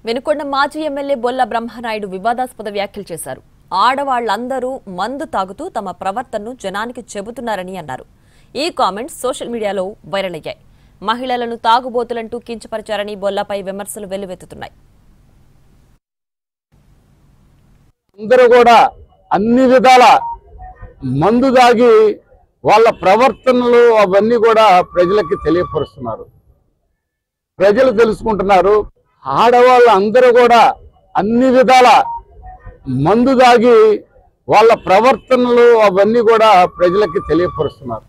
వెనుకొండ మాజీ ఎమ్మెల్యే బొల్ల బ్రహ్మనాయుడు వివాదాస్పద వ్యాఖ్యలు చేశారు. ఆడవాళ్లందరూ మందు తాగుతూ తమ ప్రవర్తనను జనానికి చెబుతున్నారని అన్నారు. ఈ కామెంట్స్ సోషల్ మీడియాలో వైరల్ అయ్యాయి. మహిళలను తాగుబోతులంటూ కించపరిచారని బొల్లపై విమర్శలు వెల్లువెత్తుతున్నాయి. అందరూ కూడా అన్ని విధాల మందు తాగి వాళ్ళ ప్రవర్తనలు అవన్నీ కూడా ప్రజలకి తెలియపరుస్తున్నారు. ప్రజలు తెలుసుకుంటున్నారు. ఆడవాళ్ళు అందరూ కూడా అన్ని విధాల మందు తాగి వాళ్ళ ప్రవర్తనలు అవన్నీ కూడా ప్రజలకి తెలియపరుస్తున్నారు.